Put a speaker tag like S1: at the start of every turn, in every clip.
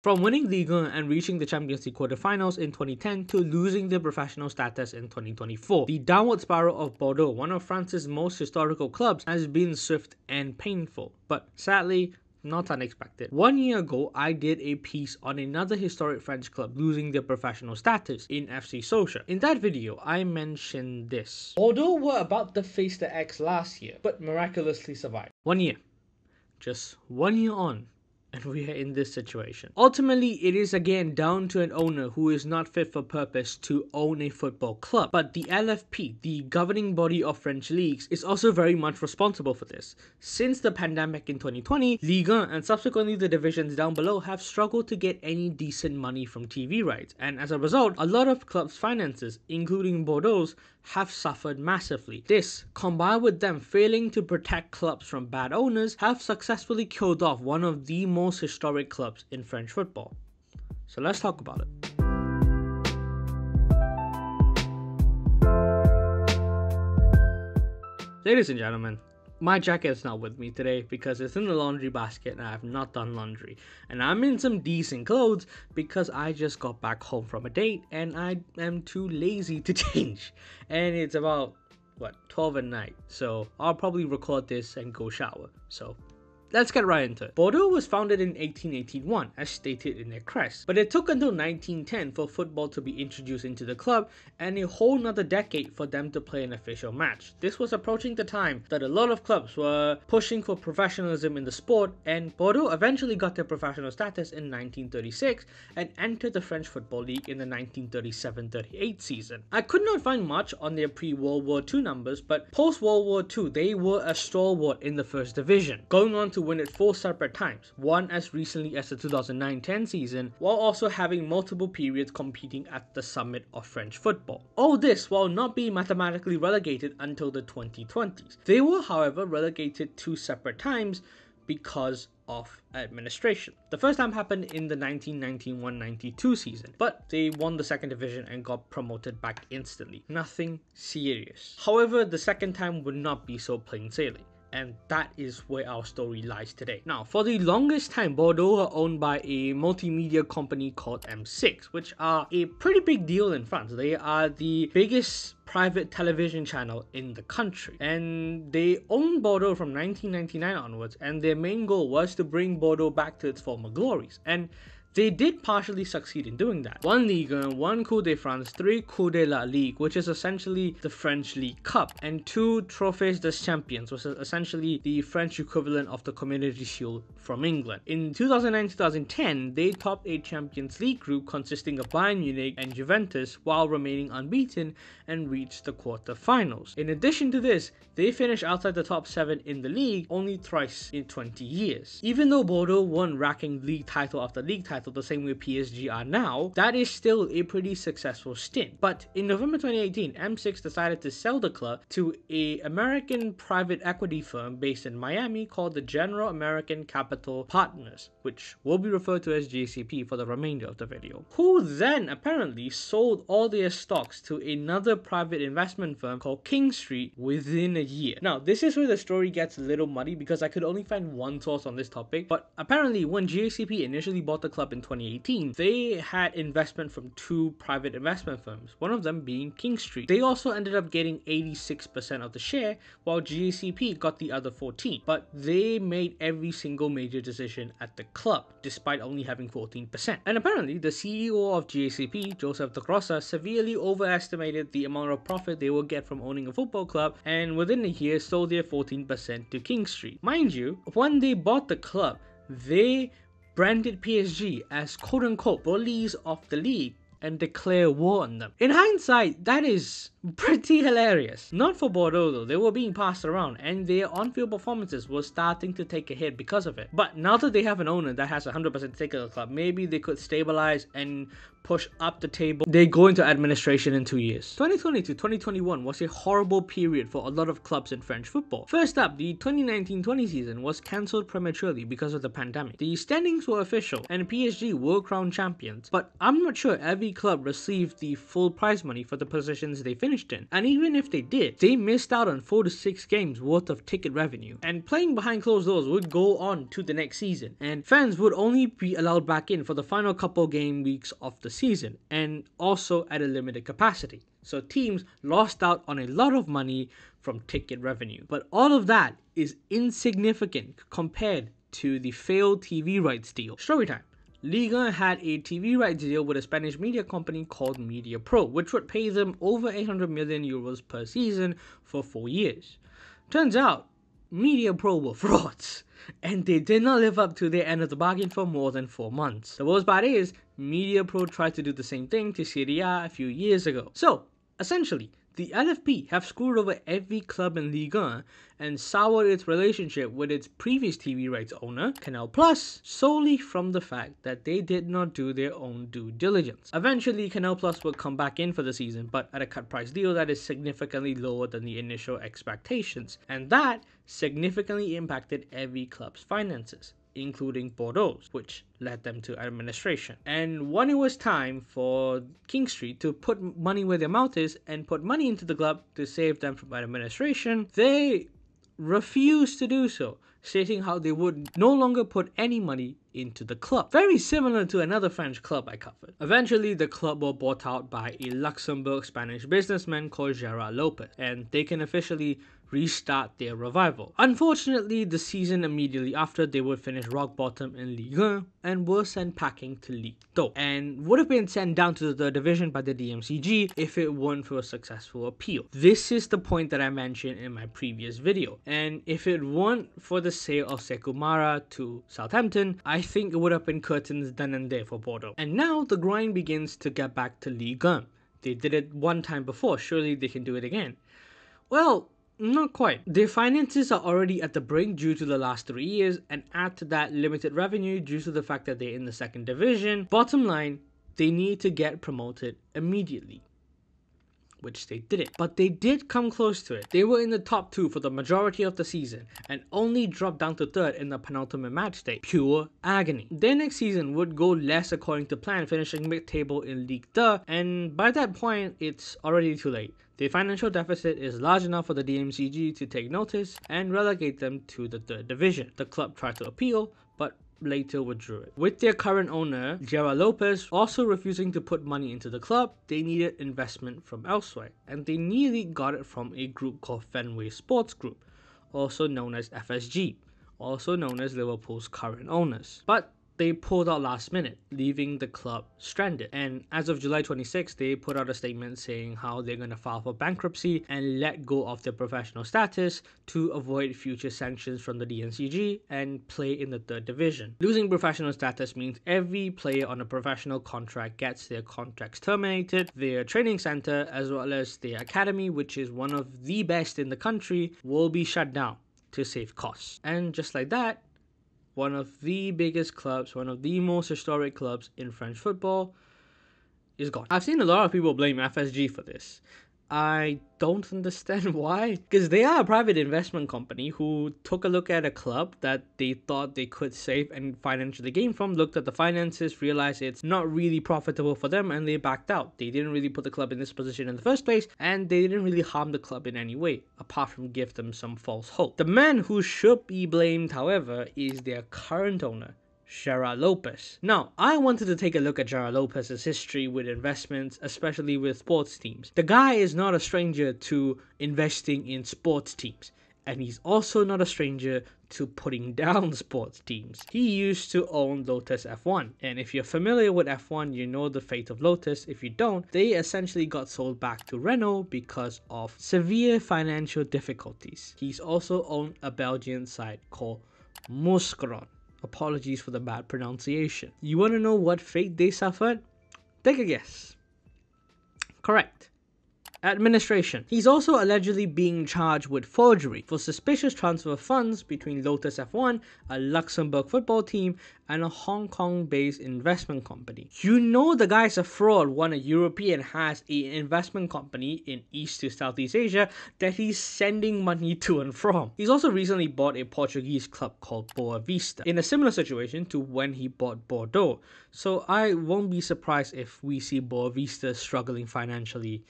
S1: From winning Ligue 1 and reaching the Champions League quarterfinals in 2010 to losing their professional status in 2024, the downward spiral of Bordeaux, one of France's most historical clubs, has been swift and painful, but sadly, not unexpected. 1 year ago, I did a piece on another historic French club losing their professional status in FC Sochaux. In that video, I mentioned this. Bordeaux were about to face the X last year, but miraculously survived. 1 year. Just 1 year on, and we are in this situation. Ultimately, it is again down to an owner who is not fit for purpose to own a football club. But the LFP, the governing body of French leagues, is also very much responsible for this. Since the pandemic in 2020, Ligue 1 and subsequently the divisions down below have struggled to get any decent money from TV rights, and as a result, a lot of clubs' finances, including Bordeaux's, have suffered massively. This, combined with them failing to protect clubs from bad owners, have successfully killed off one of the most historic clubs in French football. So let's talk about it. Ladies and gentlemen, my jacket is not with me today because it's in the laundry basket and I have not done laundry. And I'm in some decent clothes because I just got back home from a date and I am too lazy to change. And it's about, 12 at night. So I'll probably record this and go shower. So let's get right into it. Bordeaux was founded in 1881, as stated in their crest, but it took until 1910 for football to be introduced into the club and a whole nother decade for them to play an official match. This was approaching the time that a lot of clubs were pushing for professionalism in the sport, and Bordeaux eventually got their professional status in 1936 and entered the French Football League in the 1937-38 season. I could not find much on their pre-World War II numbers, but post-World War II they were a stalwart in the first division, going on to win it 4 separate times, one as recently as the 2009-10 season, while also having multiple periods competing at the summit of French football. All this while not being mathematically relegated until the 2020s. They were, however, relegated 2 separate times because of administration. The first time happened in the 1991-92 season, but they won the second division and got promoted back instantly. Nothing serious. However, the second time would not be so plain sailing. And that is where our story lies today. Now, for the longest time, Bordeaux were owned by a multimedia company called M6, which are a pretty big deal in France. They are the biggest private television channel in the country, and they owned Bordeaux from 1999 onwards, and their main goal was to bring Bordeaux back to its former glories, and they did partially succeed in doing that. 1 Ligue 1, 1 Coupe de France, 3 Coupe de la Ligue, which is essentially the French League Cup, and 2 Trophées des Champions, which is essentially the French equivalent of the Community Shield from England. In 2009-2010, they topped a Champions League group consisting of Bayern Munich and Juventus while remaining unbeaten and reached the quarter-finals. In addition to this, they finished outside the top 7 in the league only thrice in 20 years. Even though Bordeaux won racking league title after league title the same way PSG are now, that is still a pretty successful stint. But in November 2018, M6 decided to sell the club to an American private equity firm based in Miami called the General American Capital Partners, which will be referred to as JCP for the remainder of the video, who then apparently sold all their stocks to another private investment firm called King Street within a year. Now, this is where the story gets a little muddy because I could only find one source on this topic, but apparently when JCP initially bought the club in 2018, they had investment from 2 private investment firms, one of them being King Street. They also ended up getting 86% of the share, while GACP got the other 14%, but they made every single major decision at the club, despite only having 14%. And apparently, the CEO of GACP, Joseph De Grossa, severely overestimated the amount of profit they would get from owning a football club, and within a year sold their 14% to King Street. Mind you, when they bought the club, they branded PSG as quote-unquote bullies of the league and declare war on them. In hindsight, that is pretty hilarious. Not for Bordeaux though, they were being passed around and their on-field performances were starting to take a hit because of it. But now that they have an owner that has 100% stake in the club, maybe they could stabilize and push up the table, they go into administration in 2 years. 2020 to 2021 was a horrible period for a lot of clubs in French football. First up, the 2019-20 season was cancelled prematurely because of the pandemic. The standings were official and PSG were crowned champions, but I'm not sure every club received the full prize money for the positions they finished in. And even if they did, they missed out on 4 to 6 games worth of ticket revenue. And playing behind closed doors would go on to the next season, and fans would only be allowed back in for the final couple game weeks of the season, and also at a limited capacity. So teams lost out on a lot of money from ticket revenue. But all of that is insignificant compared to the failed TV rights deal. Story time. Ligue 1 had a TV rights deal with a Spanish media company called Media Pro, which would pay them over 800 million euros per season for 4 years. Turns out, Media Pro were frauds, and they did not live up to their end of the bargain for more than 4 months. The worst part is, Media Pro tried to do the same thing to Serie A few years ago. So, essentially, the LFP have screwed over every club in Ligue 1 and soured its relationship with its previous TV rights owner, Canal Plus, solely from the fact that they did not do their own due diligence. Eventually, Canal Plus will come back in for the season, but at a cut price deal that is significantly lower than the initial expectations, and that significantly impacted every club's finances, including Bordeaux's, which led them to administration. And when it was time for King Street to put money where their mouth is and put money into the club to save them from administration, they refused to do so, stating how they would no longer put any money into the club. Very similar to another French club I covered. Eventually, the club were bought out by a Luxembourg Spanish businessman called Gerard Lopez, and they can officially restart their revival. Unfortunately, the season immediately after, they would finish rock bottom in Ligue 1 and were sent packing to Ligue 2, and would have been sent down to the third division by the DMCG if it weren't for a successful appeal. This is the point that I mentioned in my previous video, and if it weren't for the sale of Sekou Mara to Southampton, I think it would have been curtains then and there for Bordeaux. And now the grind begins to get back to Ligue 1. They did it one time before, surely they can do it again. Well, not quite. Their finances are already at the brink due to the last 3 years, and add to that limited revenue due to the fact that they're in the second division. Bottom line, they need to get promoted immediately, which they didn't. But they did come close to it. They were in the top 2 for the majority of the season and only dropped down to 3rd in the penultimate match day. Pure agony. Their next season would go less according to plan, finishing mid-table in Ligue 2, and by that point, it's already too late. Their financial deficit is large enough for the DMCG to take notice and relegate them to the 3rd division. The club tried to appeal, but later withdrew it. With their current owner, Gerard Lopez, also refusing to put money into the club, they needed investment from elsewhere, and they nearly got it from a group called Fenway Sports Group, also known as FSG, also known as Liverpool's current owners. But they pulled out last minute, leaving the club stranded. And as of July 26, they put out a statement saying how they're going to file for bankruptcy and let go of their professional status to avoid future sanctions from the DNCG and play in the 3rd division. Losing professional status means every player on a professional contract gets their contracts terminated, their training center as well as their academy, which is one of the best in the country, will be shut down to save costs. And just like that, one of the biggest clubs, one of the most historic clubs in French football is gone. I've seen a lot of people blame FSG for this. I don't understand why, because they are a private investment company who took a look at a club that they thought they could save and financially gain from, looked at the finances, realized it's not really profitable for them, and they backed out. They didn't really put the club in this position in the first place, and they didn't really harm the club in any way, apart from give them some false hope. The man who should be blamed, however, is their current owner, Gerard Lopez. Now, I wanted to take a look at Gerard Lopez's history with investments, especially with sports teams. The guy is not a stranger to investing in sports teams, and he's also not a stranger to putting down sports teams. He used to own Lotus F1, and if you're familiar with F1, you know the fate of Lotus. If you don't, they essentially got sold back to Renault because of severe financial difficulties. He's also owned a Belgian site called Mouscron. Apologies for the bad pronunciation. You want to know what fate they suffered? Take a guess. Correct. Administration. He's also allegedly being charged with forgery for suspicious transfer of funds between Lotus F1, a Luxembourg football team, and a Hong Kong-based investment company. You know the guy's a fraud when a European has an investment company in East to Southeast Asia that he's sending money to and from. He's also recently bought a Portuguese club called Boa Vista, in a similar situation to when he bought Bordeaux. So I won't be surprised if we see Boa Vista struggling financially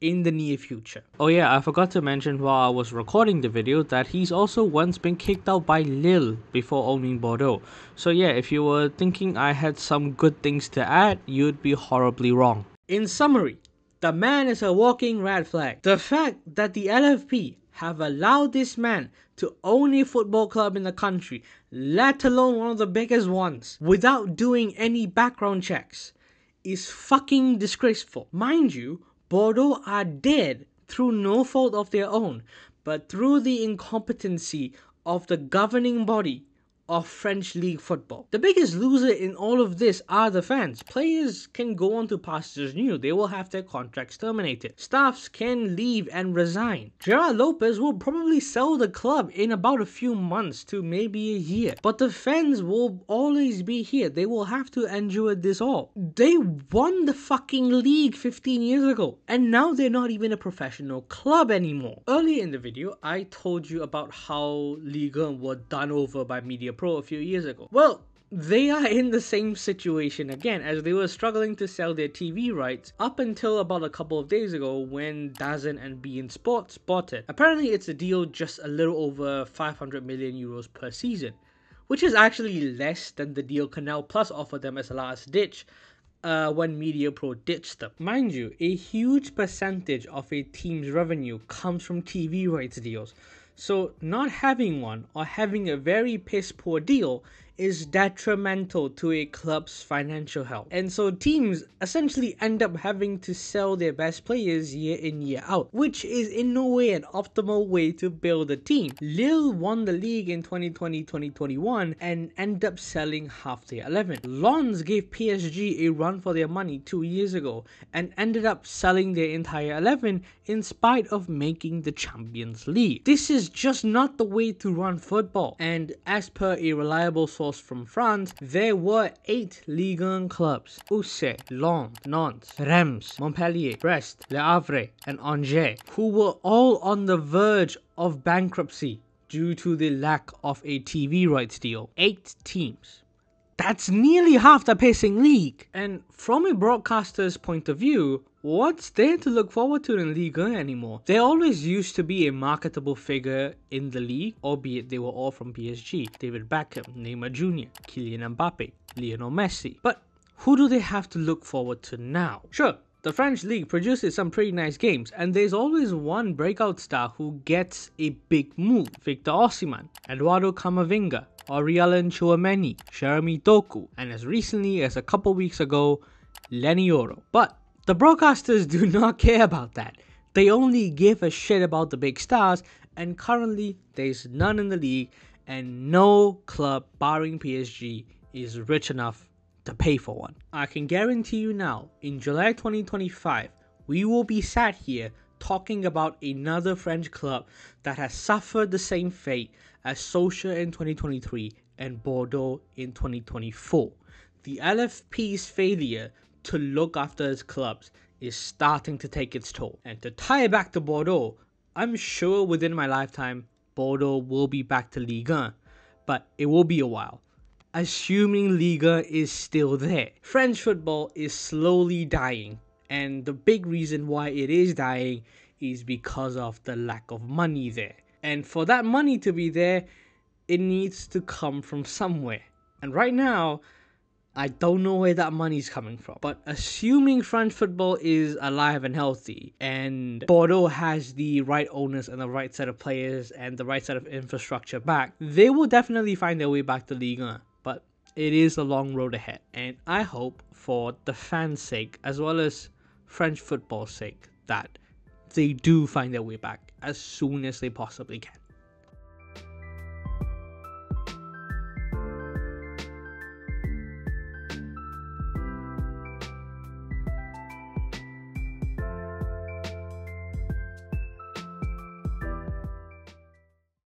S1: in the near future. Oh yeah, I forgot to mention while I was recording the video that he's also once been kicked out by Lille before owning Bordeaux. So yeah, if you were thinking I had some good things to add, you'd be horribly wrong. In summary, the man is a walking red flag. The fact that the LFP have allowed this man to own a football club in the country, let alone one of the biggest ones, without doing any background checks, is fucking disgraceful. Mind you, Bordeaux are dead through no fault of their own, but through the incompetency of the governing body of French League football. The biggest loser in all of this are the fans. Players can go on to pastures new. They will have their contracts terminated. Staffs can leave and resign. Gerard Lopez will probably sell the club in about a few months to maybe a year. But the fans will always be here. They will have to endure this all. They won the fucking league 15 years ago. And now they're not even a professional club anymore. Earlier in the video, I told you about how Ligue 1 were done over by Media Pro a few years ago. Well, they are in the same situation again, as they were struggling to sell their TV rights up until about a couple of days ago when DAZN and beIN Sports bought it. Apparently it's a deal just a little over 500 million euros per season, which is actually less than the deal Canal Plus offered them as a last ditch when Media Pro ditched them. Mind you, a huge percentage of a team's revenue comes from TV rights deals. So not having one or having a very piss poor deal is detrimental to a club's financial health. And so teams essentially end up having to sell their best players year in year out, which is in no way an optimal way to build a team. Lille won the league in 2020-2021 and ended up selling half their 11. Lens gave PSG a run for their money 2 years ago and ended up selling their entire 11 in spite of making the Champions League. This is just not the way to run football. And as per a reliable source from France, there were 8 Ligue 1 clubs: Auxerre, Lens, Nantes, Reims, Montpellier, Brest, Le Havre, and Angers, who were all on the verge of bankruptcy due to the lack of a TV rights deal. 8 teams. That's nearly half the pissing league. And from a broadcaster's point of view, what's there to look forward to in Ligue 1 anymore? There always used to be a marketable figure in the league, albeit they were all from PSG. David Beckham, Neymar Jr., Kylian Mbappe, Lionel Messi. But who do they have to look forward to now? Sure, the French league produces some pretty nice games, and there's always one breakout star who gets a big move. Victor Osimhen, Eduardo Camavinga, Aurélien Tchouameni, Jeremy Doku, and as recently as a couple weeks ago, Lenny Yoro. But the broadcasters do not care about that. They only give a shit about the big stars, and currently there's none in the league, and no club barring PSG is rich enough to pay for one. I can guarantee you now, in July 2025, we will be sat here talking about another French club that has suffered the same fate as Sochaux in 2023 and Bordeaux in 2024. The LFP's failure to look after its clubs is starting to take its toll. And to tie it back to Bordeaux, I'm sure within my lifetime, Bordeaux will be back to Ligue 1, but it will be a while. Assuming Ligue 1 is still there. French football is slowly dying, and the big reason why it is dying is because of the lack of money there. And for that money to be there, it needs to come from somewhere. And right now, I don't know where that money is coming from. But assuming French football is alive and healthy, and Bordeaux has the right owners and the right set of players and the right set of infrastructure back, they will definitely find their way back to Ligue 1. But it is a long road ahead. And I hope for the fans' sake, as well as French football's sake, that they do find their way back as soon as they possibly can.